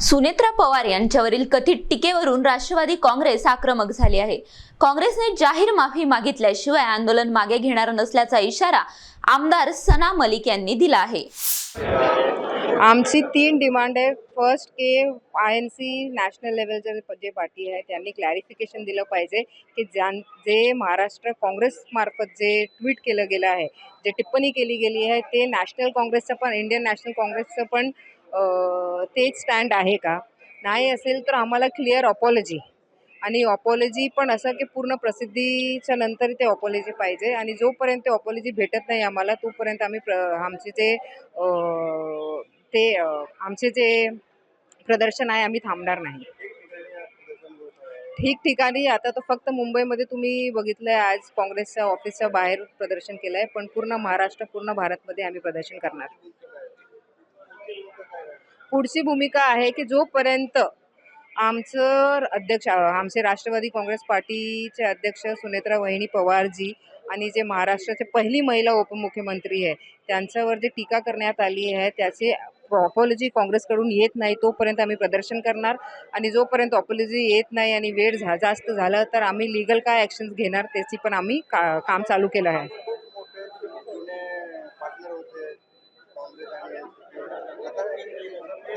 सुनेत्रा पवार यांच्यावरील कथित टीकेवरून राष्ट्रवादी काँग्रेस आक्रमक झाली आहे। काँग्रेसने जाहीर माफी मागितल्याशिवाय आंदोलन मागे घेणार नसल्याचा इशारा आमदार सना मलिक यांनी दिला आहे। आमची 3 डिमांड आहे। फर्स्ट के आयएनसी नॅशनल लेवलचे जे पार्टी आहे त्यांनी क्लॅरिफिकेशन दिलं पाहिजे की जे महाराष्ट्र काँग्रेस मार्फत जे ट्विट केलं गेलं आहे, जे टिप्पणी केली गेली आहे, ते नॅशनल काँग्रेसचं पण इंडियन नॅशनल काँग्रेसचं पण तेच स्टँड आहे का? नाही असेल तर आम्हाला क्लिअर अपॉलॉजी आणि अपॉलॉजी पण असं की पूर्ण प्रसिद्धीच्या नंतर ते अपॉलॉजी पाहिजे आणि जोपर्यंत अपॉलॉजी भेटत नाही आम्हाला तोपर्यंत आम्ही आमचे जे प्रदर्शन आहे आम्ही थांबणार नाही। ठिकठिकाणी आता तर फक्त मुंबईमध्ये तुम्ही बघितलंय आज काँग्रेसच्या ऑफिसच्या बाहेर प्रदर्शन केलंय, पण पूर्ण महाराष्ट्र पूर्ण भारतमध्ये आम्ही प्रदर्शन करणार। पुढची भूमिका आहे की जोपर्यंत आमचे राष्ट्रवादी काँग्रेस पार्टीचे अध्यक्ष सुनेत्रा वहिनी पवारजी आणि जे महाराष्ट्राचे पहिली महिला उपमुख्यमंत्री आहे त्यांच्यावर जे टीका करण्यात आली आहे त्याचे अपॉलॉजी काँग्रेसकडून येत नाही तोपर्यंत आम्ही प्रदर्शन करणार आणि जोपर्यंत अपॉलॉजी येत नाही आणि वेळ जास्त झालं तर आम्ही लीगल काय ॲक्शन्स घेणार त्याची पण आम्ही काम चालू केलं आहे।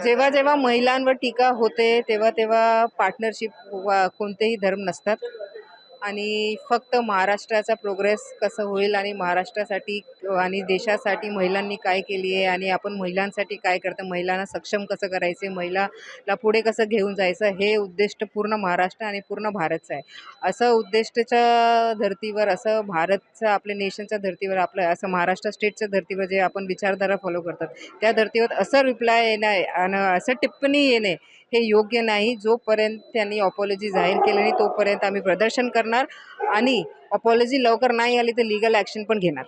जेव्हा जेव्हा महिलांवर टीका होते तेव्हा पार्टनरशिप कोणतेही धर्म नसतात आणि फक्त महाराष्ट्राचा प्रोग्रेस कसं होईल आणि महाराष्ट्रासाठी आणि देशासाठी महिलांनी काय केली आहे आणि आपण महिलांसाठी काय करतं, महिलांना सक्षम कसं करायचे, महिलाला पुढे कसं घेऊन जायचं, हे उद्दिष्ट पूर्ण महाराष्ट्र आणि पूर्ण भारतचं आहे। असं उद्दिष्टाच्या धर्तीवर, असं भारतचं आपल्या नेशनच्या धर्तीवर, आपलं असं महाराष्ट्र स्टेटच्या धर्तीवर जे आपण विचारधारा फॉलो करतात त्या धर्तीवर असं रिप्लाय येणे आणि असं टिप्पणी येणे हे योग्य नाही। जोपर्यंत त्यांनी अपॉलॉजी जाहीर केली नाही तोपर्यंत आम्ही प्रदर्शन करणार आणि अपॉलॉजी लवकर नाही आली तर लीगल ॲक्शन पण घेणार।